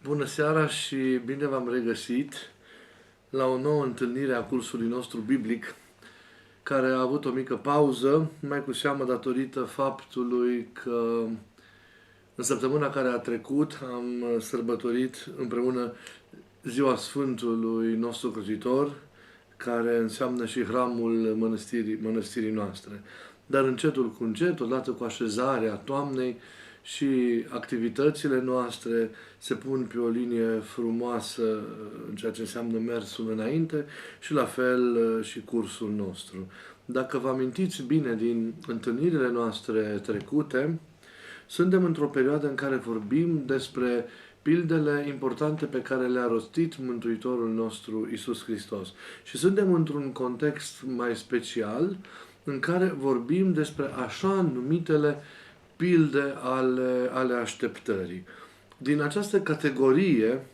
Bună seara și bine v-am regăsit la o nouă întâlnire a cursului nostru biblic, care a avut o mică pauză, mai cu seamă datorită faptului că în săptămâna care a trecut am sărbătorit împreună Ziua Sfântului nostru Crăcitor, care înseamnă și hramul mănăstirii noastre. Dar încetul cu încet, odată cu așezarea toamnei și activitățile noastre, se pun pe o linie frumoasă în ceea ce înseamnă mersul înainte și la fel și cursul nostru. Dacă vă amintiți bine din întâlnirile noastre trecute, suntem într-o perioadă în care vorbim despre pildele importante pe care le-a rostit Mântuitorul nostru Iisus Hristos. Și suntem într-un context mai special în care vorbim despre așa numitele pilde ale așteptării. Din această categorie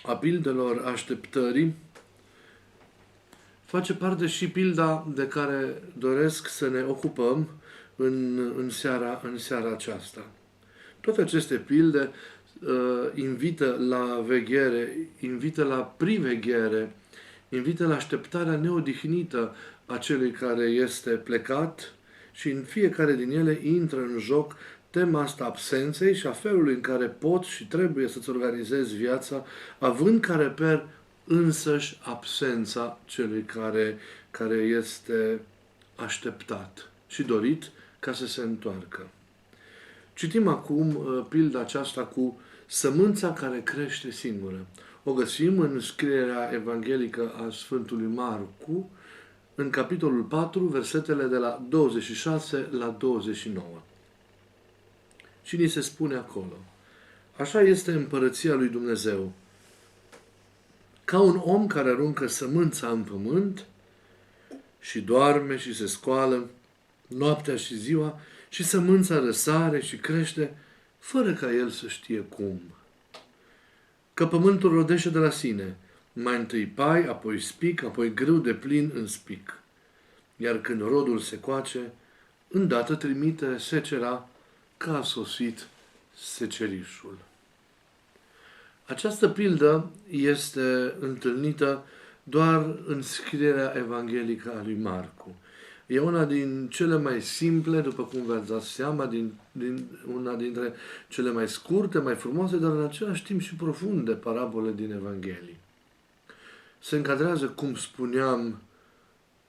a pildelor așteptării face parte și pilda de care doresc să ne ocupăm în seara aceasta. Toate aceste pilde invită la veghere, invită la priveghere, invită la așteptarea neodihnită a celui care este plecat și în fiecare din ele intră în joc tema asta absenței și a felului în care pot și trebuie să-ți organizezi viața, având ca reper însăși absența celui care este așteptat și dorit ca să se întoarcă. Citim acum pilda aceasta cu sămânța care crește singură. O găsim în scrierea evanghelică a Sfântului Marcu, în capitolul 4, versetele de la 26 la 29. Și ni se spune acolo: așa este împărăția lui Dumnezeu. Ca un om care aruncă sămânța în pământ și doarme și se scoală noaptea și ziua și sămânța răsare și crește fără ca el să știe cum. Că pământul rodește de la sine, mai întâi pai, apoi spic, apoi grâu de plin în spic. Iar când rodul se coace, îndată trimite secera, că a sosit secerișul. Această pildă este întâlnită doar în scrierea evanghelică a lui Marcu. E una din cele mai simple, după cum v-ați dat seama, una dintre cele mai scurte, mai frumoase, dar în același timp și profunde parabole din Evanghelii. Se încadrează, cum spuneam,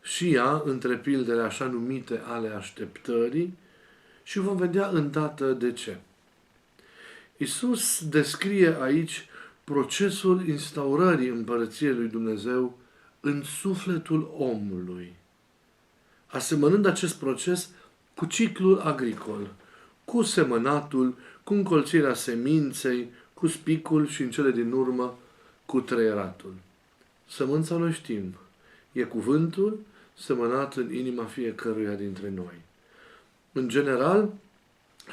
și ea între pildele așa numite ale așteptării și vom vedea îndată de ce. Iisus descrie aici procesul instaurării împărăției lui Dumnezeu în sufletul omului, asemănând acest proces cu ciclul agricol, cu semănatul, cu încolțirea seminței, cu spicul și în cele din urmă cu trăieratul. Sămânța noi știm, e cuvântul semănat în inima fiecăruia dintre noi. În general,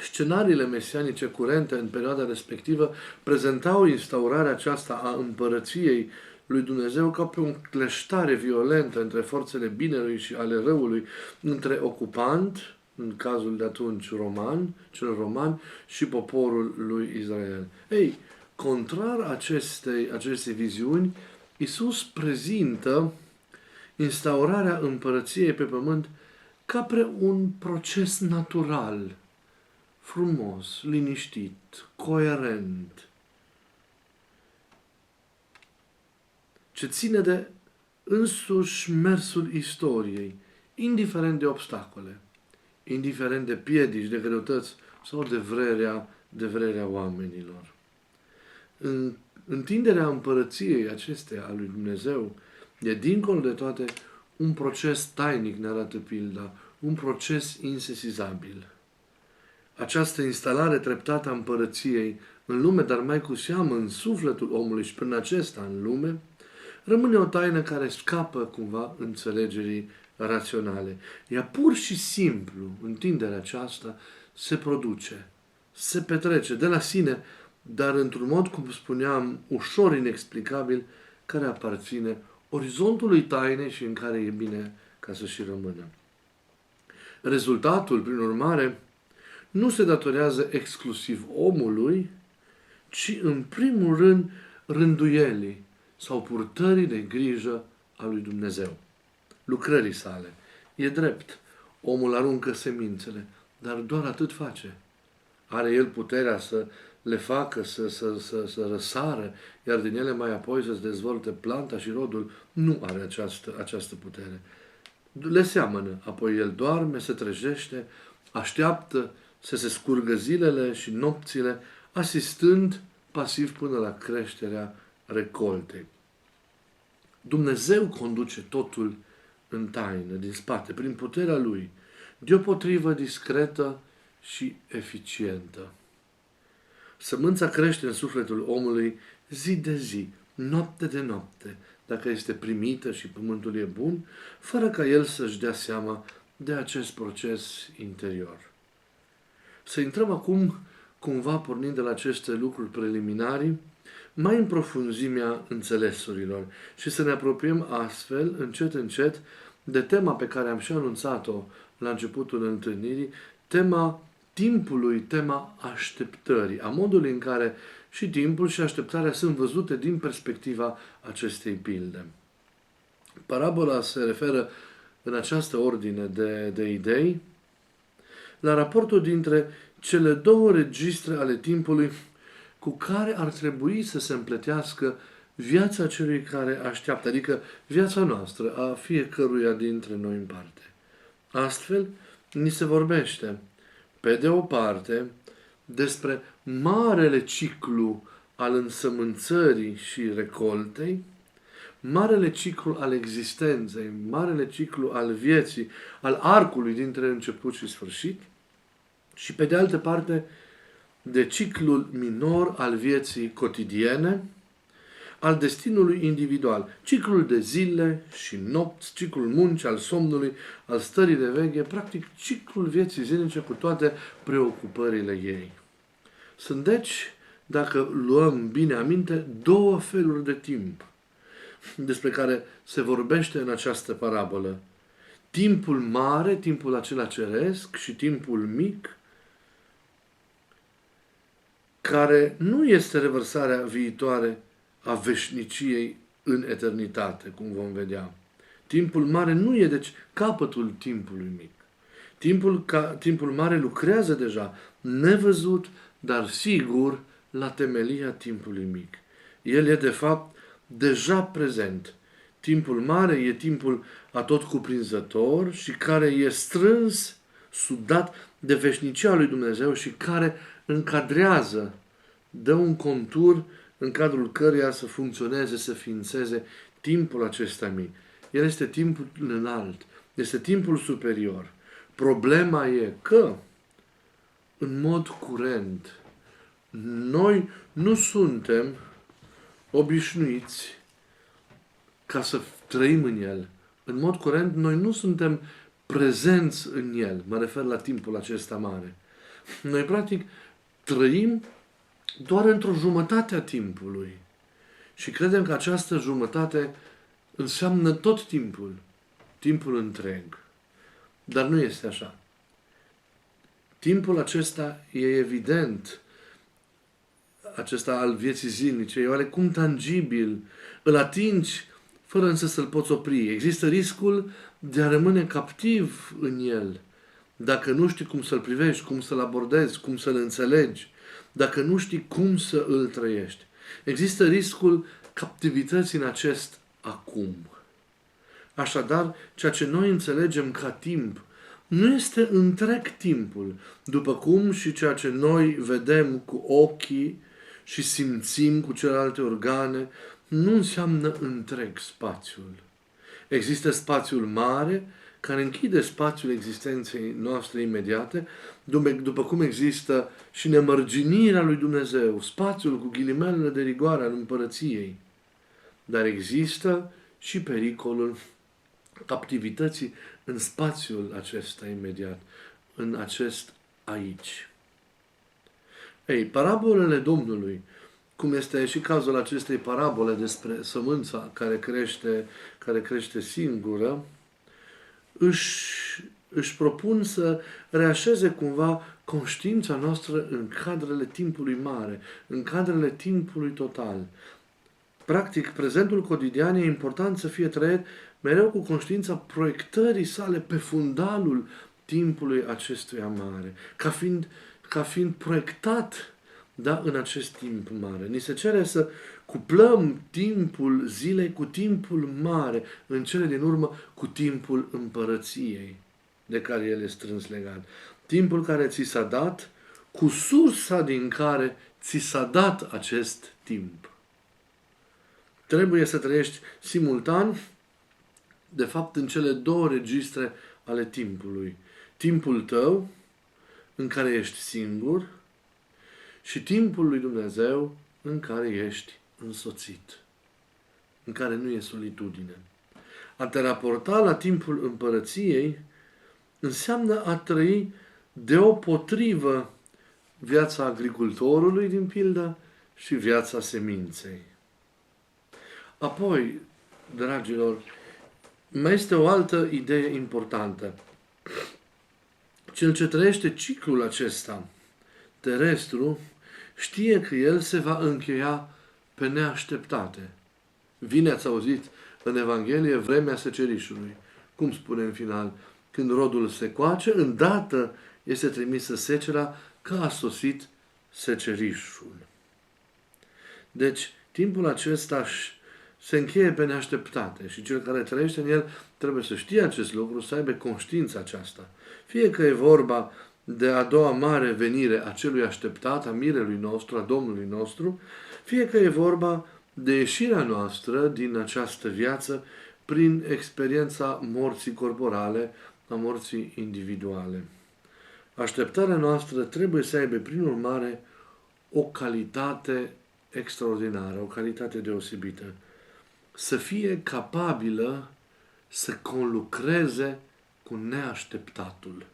scenariile mesianice curente în perioada respectivă prezentau instaurarea aceasta a împărăției lui Dumnezeu ca pe o cleștare violentă între forțele binelui și ale răului, între ocupant, în cazul de atunci cel roman, și poporul lui Israel. Ei, contrar acestei viziuni, Iisus prezintă instaurarea împărăției pe pământ ca pe un proces natural, frumos, liniștit, coerent, ce ține de însuși mersul istoriei, indiferent de obstacole, indiferent de piedici, de greutăți sau de vrerea oamenilor. În întinderea împărăției acesteia a lui Dumnezeu e, dincolo de toate, un proces tainic, ne arată pilda, un proces insesizabil. Această instalare treptată a împărăției în lume, dar mai cu seamă în sufletul omului și prin acesta în lume, rămâne o taină care scapă cumva înțelegerii raționale. Ea pur și simplu, întinderea aceasta, se produce, se petrece de la sine, dar într-un mod, cum spuneam, ușor inexplicabil, care aparține orizontului tainei și în care e bine ca să și rămână. Rezultatul, prin urmare, nu se datorează exclusiv omului, ci în primul rând rânduielii sau purtării de grijă a lui Dumnezeu, lucrării sale. E drept, omul aruncă semințele, dar doar atât face. Are el puterea să le facă, să răsară, iar din ele mai apoi să-ți dezvolte planta și rodul? Nu are această putere. Le seamănă, apoi el doarme, se trezește, așteaptă să se scurgă zilele și nopțile, asistând pasiv până la creșterea recoltei. Dumnezeu conduce totul în taină, din spate, prin puterea Lui, deopotrivă discretă și eficientă. Sămânța crește în sufletul omului zi de zi, noapte de noapte, dacă este primită și pământul e bun, fără ca el să-și dea seama de acest proces interior. Să intrăm acum, cumva pornind de la aceste lucruri preliminari, mai în profunzimea înțelesurilor și să ne apropiem astfel, încet, încet, de tema pe care am și anunțat-o la începutul întâlnirii, tema timpului, tema așteptării, a modului în care și timpul și așteptarea sunt văzute din perspectiva acestei pilde. Parabola se referă în această ordine de idei la raportul dintre cele două registre ale timpului cu care ar trebui să se împletească viața celui care așteaptă, adică viața noastră, a fiecăruia dintre noi în parte. Astfel, ni se vorbește, pe de o parte, despre marele ciclu al însămânțării și recoltei, marele ciclu al existenței, marele ciclu al vieții, al arcului dintre început și sfârșit, și pe de altă parte, de ciclul minor al vieții cotidiene, al destinului individual, ciclul de zile și nopți, ciclul muncii, al somnului, al stării de veche, practic ciclul vieții zilnice cu toate preocupările ei. Sunt deci, dacă luăm bine aminte, două feluri de timp despre care se vorbește în această parabolă. Timpul mare, timpul acela ceresc și timpul mic, care nu este revărsarea viitoare a veșniciei în eternitate, cum vom vedea. Timpul mare nu e, deci, capătul timpului mic. Timpul mare lucrează deja, nevăzut, dar sigur, la temelia timpului mic. El e, de fapt, deja prezent. Timpul mare e timpul atotcuprinzător și care e strâns, sudat de veșnicia lui Dumnezeu și care încadrează, dă un contur în cadrul căreia să funcționeze, să ființeze timpul acesta mic. El este timpul înalt, este timpul superior. Problema e că, în mod curent, noi nu suntem obișnuiți ca să trăim în el. În mod curent, noi nu suntem prezenți în el. Mă refer la timpul acesta mare. Noi, practic, trăim doar într-o jumătate a timpului. Și credem că această jumătate înseamnă tot timpul. Timpul întreg. Dar nu este așa. Timpul acesta e evident, acesta al vieții zilnice, e oarecum tangibil, îl atingi fără însă să-l poți opri. Există riscul de a rămâne captiv în el, dacă nu știi cum să-l privești, cum să-l abordezi, cum să-l înțelegi, dacă nu știi cum să îl trăiești. Există riscul captivității în acest acum. Așadar, ceea ce noi înțelegem ca timp nu este întreg timpul, după cum și ceea ce noi vedem cu ochii și simțim cu celelalte organe, nu înseamnă întreg spațiul. Există spațiul mare, care închide spațiul existenței noastre imediate, după cum există și nemărginirea lui Dumnezeu, spațiul cu ghilimelele de rigoare al împărăției. Dar există și pericolul captivității în spațiul acesta imediat, în acest aici. Ei, parabolele Domnului, cum este și cazul acestei parabole despre sămânța care crește singură, își își propun să reașeze cumva conștiința noastră în cadrele timpului mare, în cadrele timpului total. Practic, prezentul cotidian e important să fie trăit mereu cu conștiința proiectării sale pe fundalul timpului acestuia mare, ca fiind proiectat, da, în acest timp mare. Ni se cere să cuplăm timpul zilei cu timpul mare, în cele din urmă cu timpul împărăției, de care el e strâns legat. Timpul care ți s-a dat, cu sursa din care ți s-a dat acest timp. Trebuie să trăiești simultan, de fapt, în cele două registre ale timpului. Timpul tău, în care ești singur, și timpul lui Dumnezeu, în care ești însoțit, în care nu e solitudine. A te raporta la timpul împărăției înseamnă a trăi deopotrivă viața agricultorului, din pildă, și viața seminței. Apoi, dragilor, mai este o altă idee importantă. Cel ce trăiește ciclul acesta terestru știe că el se va încheia pe neașteptate. Vine, ați auzit, în Evanghelie, vremea secerișului. Cum spune în final? Când rodul se coace, îndată este trimisă secera, că a sosit secerișul. Deci, timpul acesta se încheie pe neașteptate și cel care trăiește în el trebuie să știe acest lucru, să aibă conștiința aceasta. Fie că e vorba de a doua mare venire a celui așteptat, a mirelui nostru, a Domnului nostru, fie că e vorba de ieșirea noastră din această viață prin experiența morții corporale, a morții individuale. Așteptarea noastră trebuie să aibă, prin urmare, o calitate extraordinară, o calitate deosebită. Să fie capabilă să conlucreze cu neașteptatul.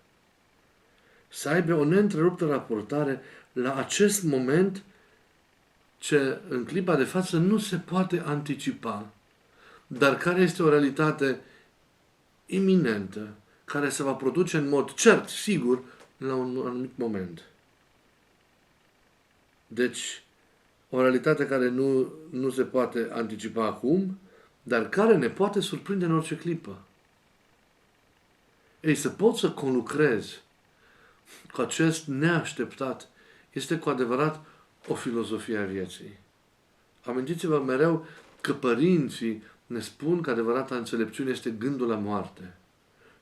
Să aibă o neîntreruptă raportare la acest moment ce în clipa de față nu se poate anticipa, dar care este o realitate iminentă, care se va produce în mod cert, sigur, la un anumit moment. Deci, o realitate care nu se poate anticipa acum, dar care ne poate surprinde în orice clipă. Ei, să poți să conlucrezi cu acest neașteptat este cu adevărat o filozofie a vieții. Amintiți-vă mereu că părinții ne spun că adevărata înțelepciune este gândul la moarte.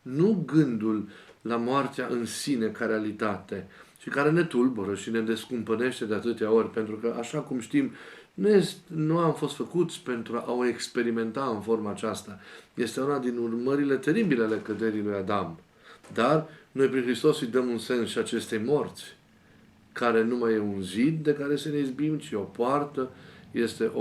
Nu gândul la moartea în sine ca realitate, și care ne tulbură și ne descumpănește de atâtea ori, pentru că, așa cum știm, nu am fost făcuți pentru a o experimenta în forma aceasta. Este una din urmările teribile ale căderii lui Adam. Dar noi prin Hristos îi dăm un sens și acestei morți, care nu mai e un zid de care să ne izbim, ci o poartă, este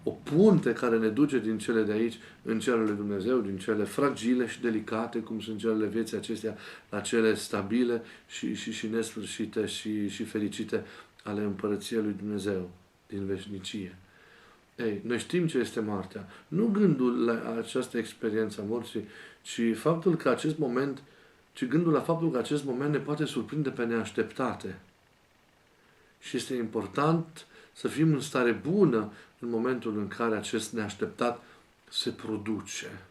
o punte care ne duce din cele de aici în cerul lui Dumnezeu, din cele fragile și delicate, cum sunt celele vieții acestea, la cele stabile și nesfârșite și fericite ale împărăției lui Dumnezeu din veșnicie. Ei, noi știm ce este moartea. Nu gândul la această experiență a morții, ci gândul la faptul că acest moment ne poate surprinde pe neașteptate. Și este important să fim în stare bună în momentul în care acest neașteptat se produce.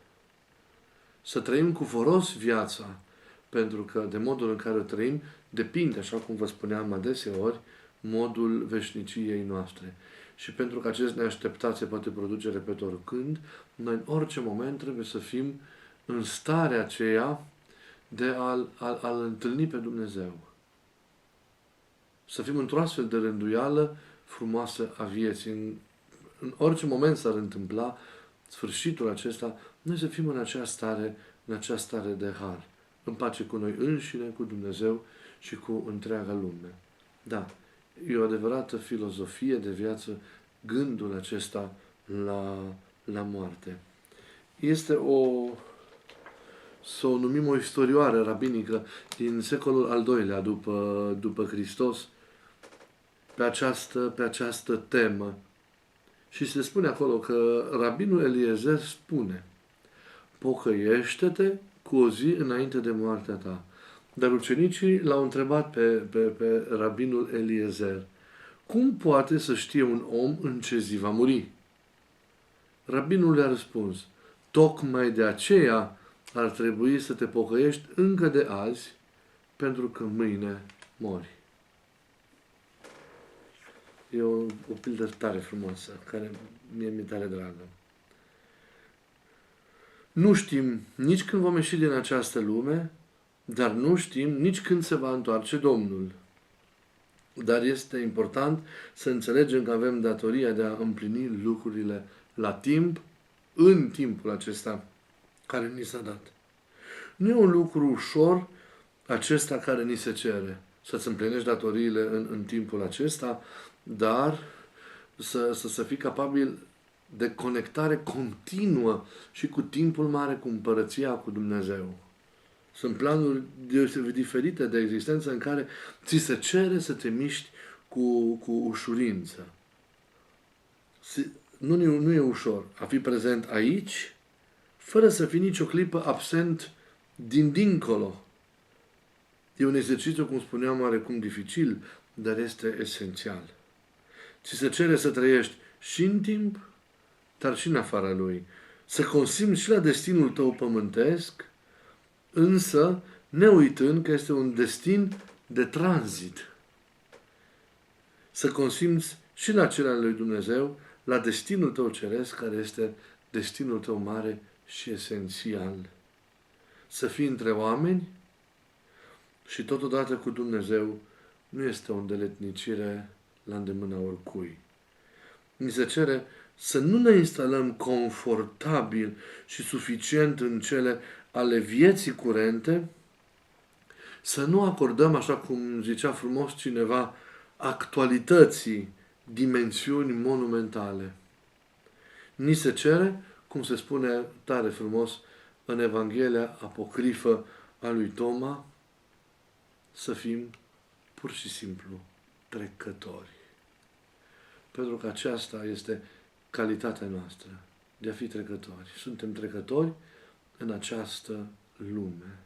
Să trăim cu foros viața, pentru că de modul în care o trăim depinde, așa cum vă spuneam adeseori, modul veșniciei noastre. Și pentru că acest neașteptat se poate produce, repet, oricând, noi în orice moment trebuie să fim în starea aceea de a-L întâlni pe Dumnezeu. Să fim într-o astfel de rânduială frumoasă a vieții. În orice moment s-ar întâmpla sfârșitul acesta, noi să fim în acea stare de har, în pace cu noi înșine, cu Dumnezeu și cu întreaga lume. Da, e o adevărată filozofie de viață gândul acesta la moarte. Este să o numim o istorioară rabinică din secolul al II-lea după Hristos pe această temă. Și se spune acolo că rabinul Eliezer spune: pocăiește-te cu o zi înainte de moartea ta. Dar ucenicii l-au întrebat pe rabinul Eliezer, cum poate să știe un om în ce zi va muri? Rabinul le-a răspuns, tocmai de aceea ar trebui să te pocăiești încă de azi, pentru că mâine mori. E o pildă tare frumoasă, care mi-e tare dragă. Nu știm nici când vom ieși din această lume, dar nu știm nici când se va întoarce Domnul. Dar este important să înțelegem că avem datoria de a împlini lucrurile la timp, în timpul acesta care ni s-a dat. Nu e un lucru ușor acesta care ni se cere, să-ți împlinești datoriile în timpul acesta, dar să fii capabil de conectare continuă și cu timpul mare, cu împărăția, cu Dumnezeu. Sunt planuri diferite de existență în care ți se cere să te miști cu ușurință. Nu e ușor a fi prezent aici, fără să fii nicio clipă absent din dincolo. E un exercițiu, cum spuneam, oarecum dificil, dar este esențial. Ți se cere să trăiești și în timp, dar și în afara lui. Să consimți și la destinul tău pământesc, însă ne uitând că este un destin de tranzit. Să consimți și la cel al lui Dumnezeu, la destinul tău ceresc, care este destinul tău mare și esențial. Să fii între oameni și totodată cu Dumnezeu nu este o îndeletnicire la îndemâna oricui. Ni se cere să nu ne instalăm confortabil și suficient în cele ale vieții curente, să nu acordăm, așa cum zicea frumos cineva, actualității dimensiuni monumentale. Ni se cere, cum se spune tare frumos în Evanghelia apocrifă a lui Toma, să fim pur și simplu trecători. Pentru că aceasta este calitatea noastră, de a fi trecători. Suntem trecători în această lume.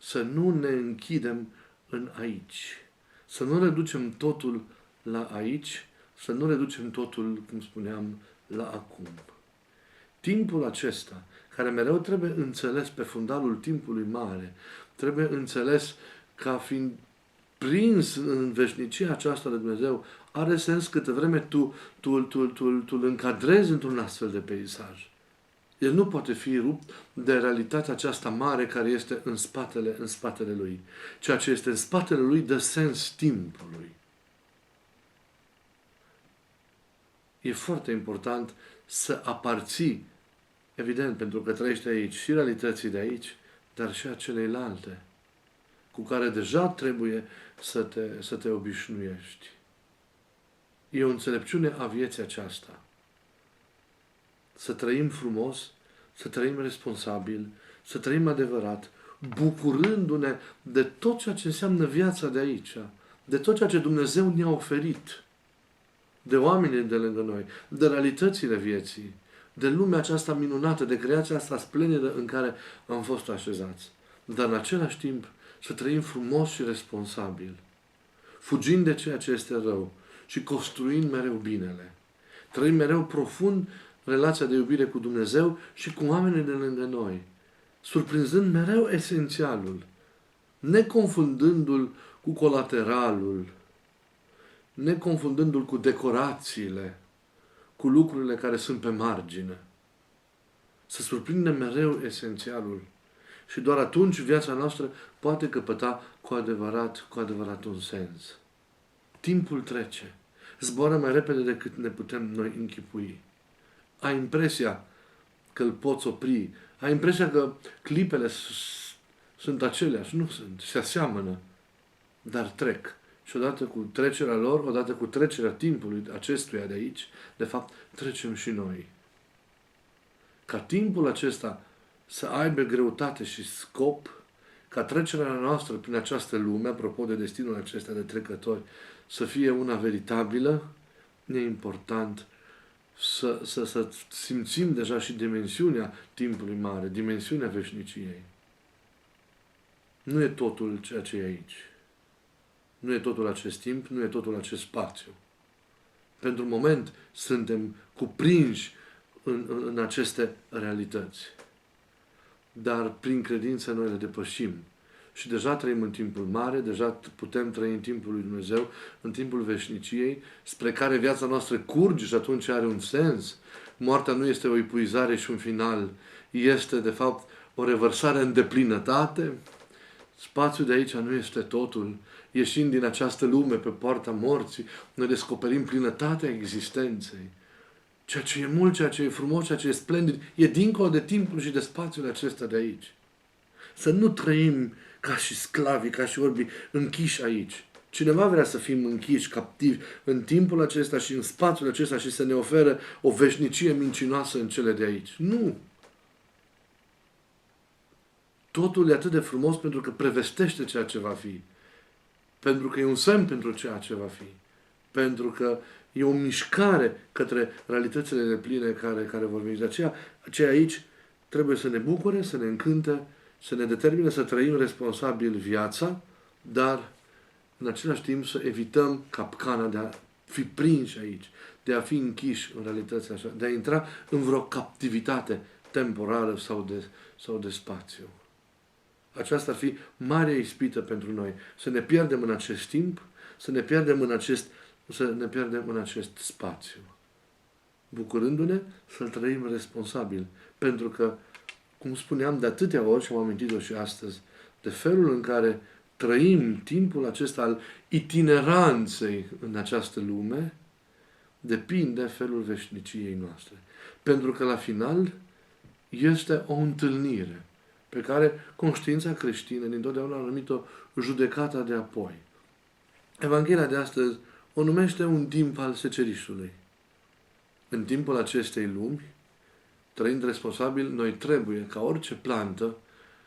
Să nu ne închidem în aici. Să nu reducem totul la aici, să nu reducem totul, cum spuneam, la acum. Timpul acesta, care mereu trebuie înțeles pe fundalul timpului mare, trebuie înțeles ca fiind prins în veșnicia aceasta de Dumnezeu, are sens câte vreme tu îl încadrezi într-un astfel de peisaj. El nu poate fi rupt de realitatea aceasta mare care este în spatele lui. Ceea ce este în spatele lui dă sens timpului. E foarte important să aparții, evident, pentru că trăiești aici, și realității de aici, dar și a celeilalte, cu care deja trebuie să te obișnuiești. E o înțelepciune a vieții aceasta. Să trăim frumos, să trăim responsabil, să trăim adevărat, bucurându-ne de tot ceea ce înseamnă viața de aici, de tot ceea ce Dumnezeu ne-a oferit, de oamenii de lângă noi, de realitățile vieții, de lumea aceasta minunată, de creația asta splendidă în care am fost așezați. Dar în același timp să trăim frumos și responsabil, fugind de ceea ce este rău și construind mereu binele. Trăim mereu profund relația de iubire cu Dumnezeu și cu oamenii de lângă noi, surprinzând mereu esențialul, neconfundându-l cu colateralul, neconfundându-l cu decorațiile, cu lucrurile care sunt pe margine. Să surprindem mereu esențialul. Și doar atunci viața noastră poate căpăta cu adevărat un sens. Timpul trece. Zboară mai repede decât ne putem noi închipui. Ai impresia că îl poți opri. Ai impresia că clipele sunt aceleași. Nu sunt. Se aseamănă. Dar trec. Și odată cu trecerea lor, odată cu trecerea timpului acestuia de aici, de fapt, trecem și noi. Ca timpul acesta să aibă greutate și scop, ca trecerea noastră prin această lume, apropo de destinul acesta de trecători, să fie una veritabilă, e important să simțim deja și dimensiunea timpului mare, dimensiunea veșniciei. Nu e totul ceea ce e aici. Nu e totul acest timp, nu e totul acest spațiu. Pentru moment suntem cuprinși în aceste realități. Dar prin credință noi le depășim. Și deja trăim în timpul mare, deja putem trăi în timpul lui Dumnezeu, în timpul veșniciei, spre care viața noastră curge și atunci are un sens. Moartea nu este o epuizare și un final, este de fapt o revărsare în deplinătate. Spațiul de aici nu este totul. Ieșind din această lume pe poarta morții, noi descoperim plinătatea existenței. Ceea ce e mult, ceea ce e frumos, ceea ce e splendid, e dincolo de timpul și de spațiul acesta de aici. Să nu trăim ca și sclavii, ca și orbii, închiși aici. Cineva vrea să fim închiși, captivi, în timpul acesta și în spațiul acesta și să ne oferă o veșnicie mincinoasă în cele de aici. Nu! Totul e atât de frumos pentru că prevestește ceea ce va fi. Pentru că e un semn pentru ceea ce va fi. Pentru că e o mișcare către realitățile depline care vor veni. De aceea aici trebuie să ne bucure, să ne încânte, să ne determine să trăim responsabil viața, dar în același timp să evităm capcana de a fi prinși aici, de a fi închiși în realități așa, de a intra în vreo captivitate temporală sau de spațiu. Aceasta ar fi mare ispită pentru noi. Să ne pierdem în acest timp, să ne pierdem în acest spațiu. Bucurându-ne să-l trăim responsabil. Pentru că, cum spuneam de atâtea ori și am amintit-o și astăzi, de felul în care trăim timpul acesta al itineranței în această lume, depinde felul veșniciei noastre. Pentru că la final este o întâlnire pe care conștiința creștină dintotdeauna a numit-o judecata de apoi. Evanghelia de astăzi o numește un timp al secerișului. În timpul acestei lumi, trăind responsabil, noi trebuie, ca orice plantă,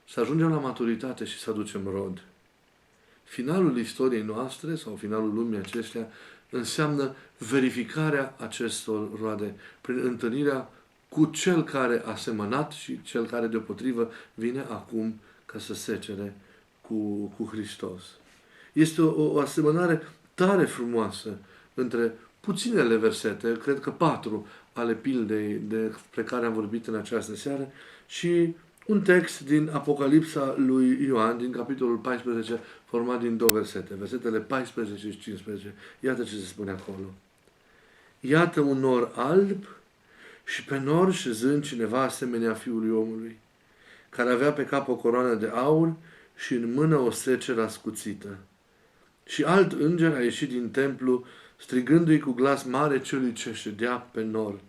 să ajungem la maturitate și să aducem rod. Finalul istoriei noastre, sau finalul lumii acestea, înseamnă verificarea acestor roade prin întâlnirea cu cel care a semănat și cel care deopotrivă vine acum ca să secere cu Hristos. Este o asemănare tare frumoasă între puținele versete, cred că 4 ale pildei despre care am vorbit în această seară, și un text din Apocalipsa lui Ioan, din capitolul 14, format din 2 versete, versetele 14 și 15. Iată ce se spune acolo. Iată un nor alb și pe nor șezând cineva asemenea Fiului Omului, care avea pe cap o coroană de aur și în mână o seceră ascuțită. Și alt înger a ieșit din templu, strigându-i cu glas mare celui ce ședea pe nor: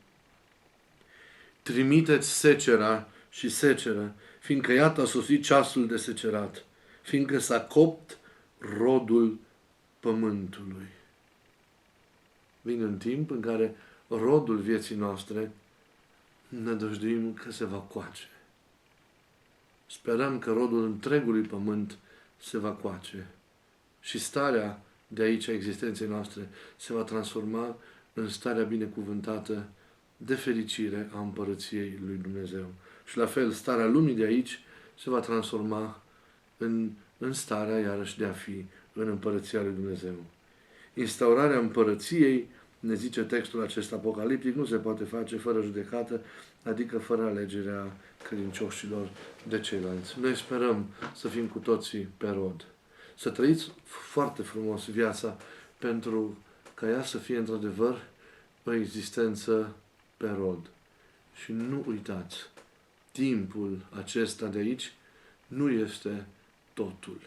trimiteți secera și seceră, fiindcă iată a sosit ceasul de secerat, fiindcă s-a copt rodul pământului. Vine un timp în care rodul vieții noastre ne dăjduim că se va coace. Sperăm că rodul întregului pământ se va coace și starea de aici a existenței noastre se va transforma în starea binecuvântată de fericire a împărăției lui Dumnezeu. Și la fel, starea lumii de aici se va transforma în starea iarăși de a fi în împărăția lui Dumnezeu. Instaurarea împărăției, ne zice textul acesta apocaliptic, nu se poate face fără judecată, adică fără alegerea credincioșilor de ceilalți. Noi sperăm să fim cu toții pe rod. Să trăiți foarte frumos viața pentru ca ea să fie într-adevăr o existență pe rod. Și nu uitați, timpul acesta de aici nu este totul.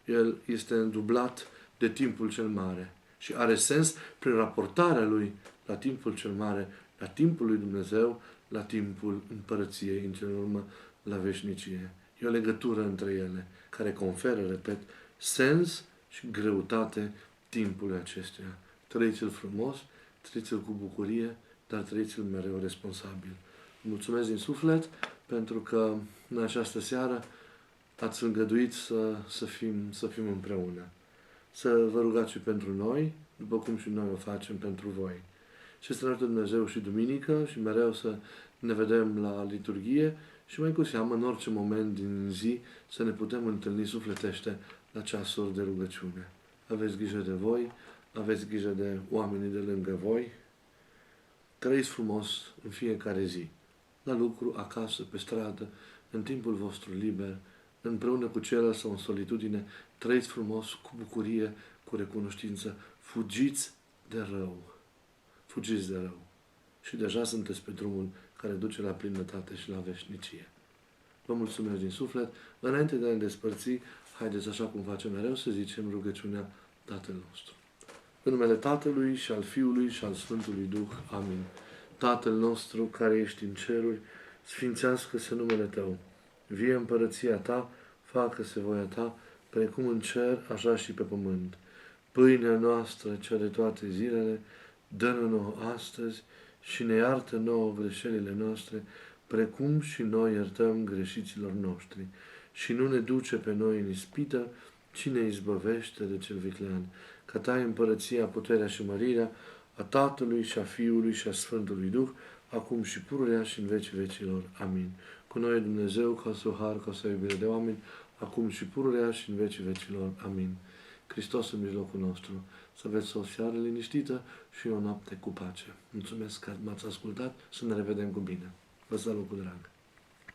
El este îndublat de timpul cel mare și are sens prin raportarea lui la timpul cel mare, la timpul lui Dumnezeu, la timpul împărăției, în cel urmă la veșnicie. E o legătură între ele care conferă, repet, sens și greutate timpului acestuia. Trăiți-l frumos, trăiți-l cu bucurie, dar trăiți-l mereu responsabil. Mulțumesc din suflet pentru că în această seară ați îngăduit să fim împreună. Să vă rugați și pentru noi, după cum și noi o facem pentru voi. și să ne ajute Dumnezeu și duminică și mereu să ne vedem la liturghie și mai cu seamă în orice moment din zi să ne putem întâlni sufletește la ceasuri de rugăciune. Aveți grijă de voi, aveți grijă de oamenii de lângă voi, trăiți frumos în fiecare zi, la lucru, acasă, pe stradă, în timpul vostru liber, împreună cu ceilalți sau în solitudine, trăiți frumos, cu bucurie, cu recunoștință, fugiți de rău. Fugiți de rău. Și deja sunteți pe drumul care duce la plinătate și la veșnicie. Vă mulțumesc din suflet. Înainte de a ne despărți, haideți așa cum facem mereu să zicem rugăciunea Tatăl nostru. În numele Tatălui și al Fiului și al Sfântului Duh. Amin. Tatăl nostru care ești în ceruri, sfințească-se numele Tău. Vie împărăția Ta, facă-se voia Ta, precum în cer, așa și pe pământ. Pâinea noastră, cea de toate zilele, dă-ne nouă astăzi și ne iartă nouă greșelile noastre, precum și noi iertăm greșiților noștri. Și nu ne duce pe noi în ispită, ci ne izbăvește de cel viclean. Ca Ta e împărăția, puterea și mărirea a Tatălui și a Fiului și a Sfântului Duh, acum și pururea și în vecii vecilor. Amin. Cu noi Dumnezeu, ca să har, ca să iubire de oameni, acum și pururea și în vecii vecilor. Amin. Hristos în mijlocul nostru. Să aveți o seară liniștită și o noapte cu pace. Mulțumesc că m-ați ascultat. Să ne revedem cu bine. Vă salut cu drag.